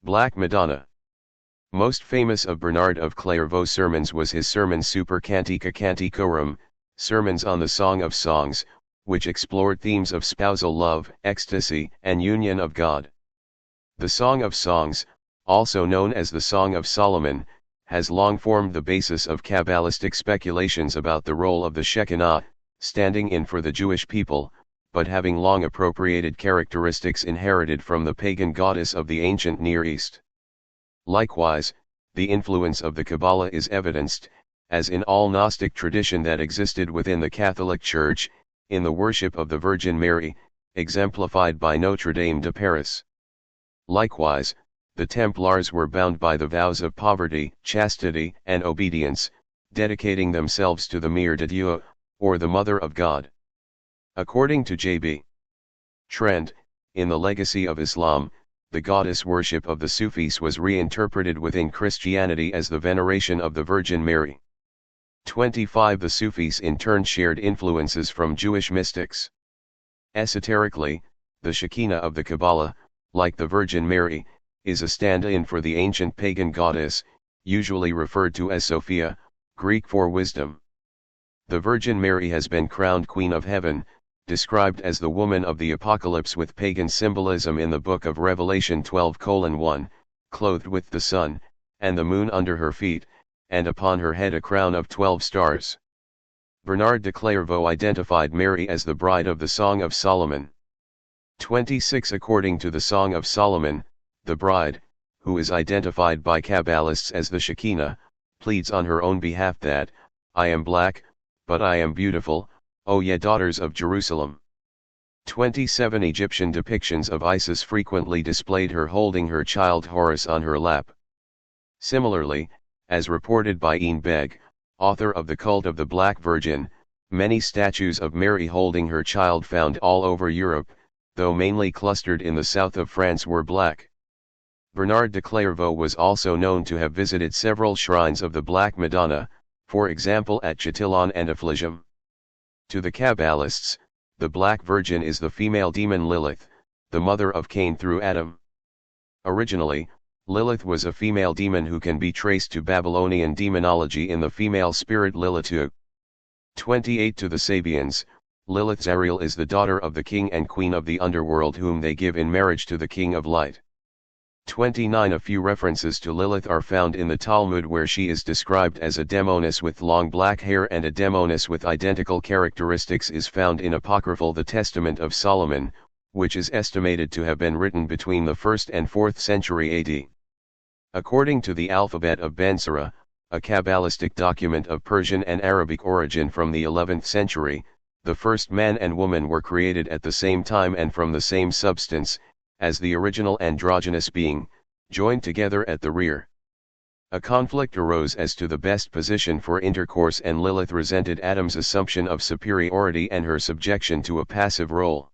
Black Madonna. Most famous of Bernard of Clairvaux's sermons was his sermon Super Cantica Canticorum, Sermons on the Song of Songs, which explored themes of spousal love, ecstasy, and union of God. The Song of Songs, also known as the Song of Solomon, has long formed the basis of Kabbalistic speculations about the role of the Shekinah, standing in for the Jewish people, but having long appropriated characteristics inherited from the pagan goddess of the ancient Near East. Likewise, the influence of the Kabbalah is evidenced, as in all Gnostic tradition that existed within the Catholic Church, in the worship of the Virgin Mary, exemplified by Notre Dame de Paris. Likewise, the Templars were bound by the vows of poverty, chastity, and obedience, dedicating themselves to the Mère de Dieu, or the Mother of God. According to J.B. Trent, in the Legacy of Islam, the goddess worship of the Sufis was reinterpreted within Christianity as the veneration of the Virgin Mary. 25. The Sufis in turn shared influences from Jewish mystics. Esoterically, the Shekinah of the Kabbalah, like the Virgin Mary, is a stand-in for the ancient pagan goddess, usually referred to as Sophia, Greek for wisdom. The Virgin Mary has been crowned Queen of Heaven, described as the woman of the Apocalypse with pagan symbolism in the book of Revelation 12:1, clothed with the sun, and the moon under her feet, and upon her head a crown of 12 stars. Bernard de Clairvaux identified Mary as the bride of the Song of Solomon. 26. According to the Song of Solomon, the bride, who is identified by Kabbalists as the Shekinah, pleads on her own behalf that, "I am black, but I am beautiful, O ye daughters of Jerusalem." 27. Egyptian depictions of Isis frequently displayed her holding her child Horus on her lap. Similarly, as reported by Ian Begg, author of The Cult of the Black Virgin, many statues of Mary holding her child found all over Europe, though mainly clustered in the south of France, were black. Bernard de Clairvaux was also known to have visited several shrines of the Black Madonna, for example at Châtillon and Affligem. To the Kabbalists, the Black Virgin is the female demon Lilith, the mother of Cain through Adam. Originally, Lilith was a female demon who can be traced to Babylonian demonology in the female spirit Lilitu. 28. To the Sabians, Lilith Zariel is the daughter of the king and queen of the underworld whom they give in marriage to the king of light. 29. A few references to Lilith are found in the Talmud, where she is described as a demoness with long black hair, and a demoness with identical characteristics is found in apocryphal The Testament of Solomon, which is estimated to have been written between the 1st and 4th century AD. According to the Alphabet of Ben Sira, a Kabbalistic document of Persian and Arabic origin from the 11th century, the first man and woman were created at the same time and from the same substance, as the original androgynous being, joined together at the rear. A conflict arose as to the best position for intercourse, and Lilith resented Adam's assumption of superiority and her subjection to a passive role.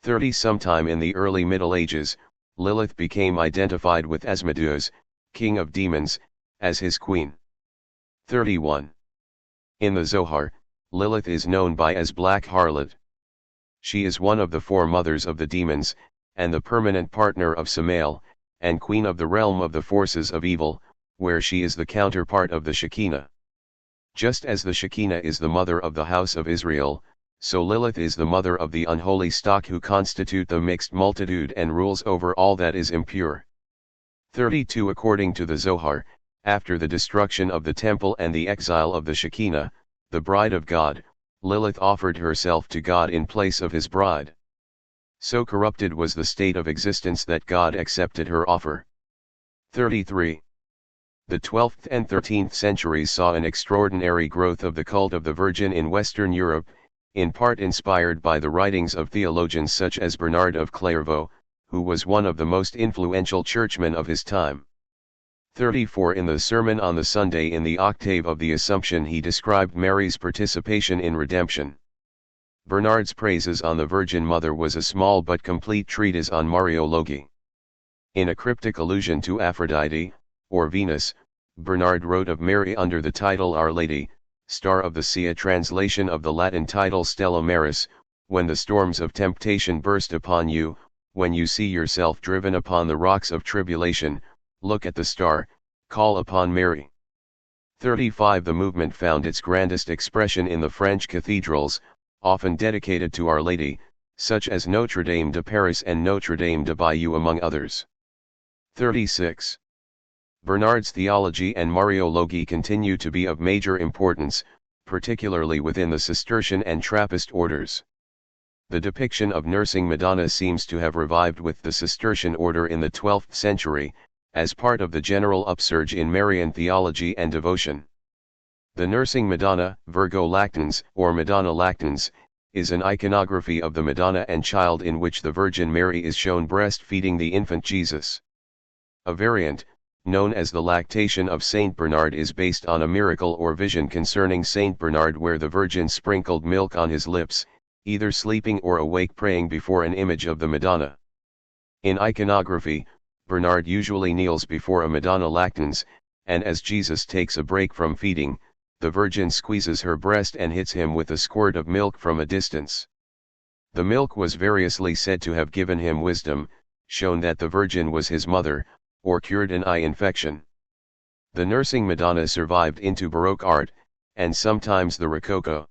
30. Sometime in the early Middle Ages, Lilith became identified with Asmodeus, king of demons, as his queen. 31. In the Zohar, Lilith is known by as Black Harlot. She is one of the four mothers of the demons, and the permanent partner of Samael, and queen of the realm of the forces of evil, where she is the counterpart of the Shekinah. Just as the Shekinah is the mother of the house of Israel, so Lilith is the mother of the unholy stock who constitute the mixed multitude and rules over all that is impure. 32. According to the Zohar, after the destruction of the temple and the exile of the Shekinah, the bride of God, Lilith offered herself to God in place of his bride. So corrupted was the state of existence that God accepted her offer. 33. The 12th and 13th centuries saw an extraordinary growth of the cult of the Virgin in Western Europe, in part inspired by the writings of theologians such as Bernard of Clairvaux, who was one of the most influential churchmen of his time. 34. In the Sermon on the Sunday in the Octave of the Assumption, he described Mary's participation in redemption. Bernard's praises on the Virgin Mother was a small but complete treatise on Mariology. In a cryptic allusion to Aphrodite, or Venus, Bernard wrote of Mary under the title Our Lady, Star of the Sea, a translation of the Latin title Stella Maris. When the storms of temptation burst upon you, when you see yourself driven upon the rocks of tribulation, look at the star, call upon Mary. 35 The movement found its grandest expression in the French cathedrals, often dedicated to Our Lady, such as Notre Dame de Paris and Notre Dame de Bayeux among others. 36. Bernard's theology and Mariology continue to be of major importance, particularly within the Cistercian and Trappist orders. The depiction of nursing Madonna seems to have revived with the Cistercian order in the 12th century, as part of the general upsurge in Marian theology and devotion. The nursing Madonna, Virgo lactans, or Madonna lactans, is an iconography of the Madonna and Child in which the Virgin Mary is shown breastfeeding the infant Jesus. A variant, known as the lactation of Saint Bernard, is based on a miracle or vision concerning Saint Bernard where the Virgin sprinkled milk on his lips, either sleeping or awake, praying before an image of the Madonna. In iconography, Bernard usually kneels before a Madonna lactans, and as Jesus takes a break from feeding, the Virgin squeezes her breast and hits him with a squirt of milk from a distance. The milk was variously said to have given him wisdom, shown that the Virgin was his mother, or cured an eye infection. The nursing Madonna survived into Baroque art, and sometimes the Rococo.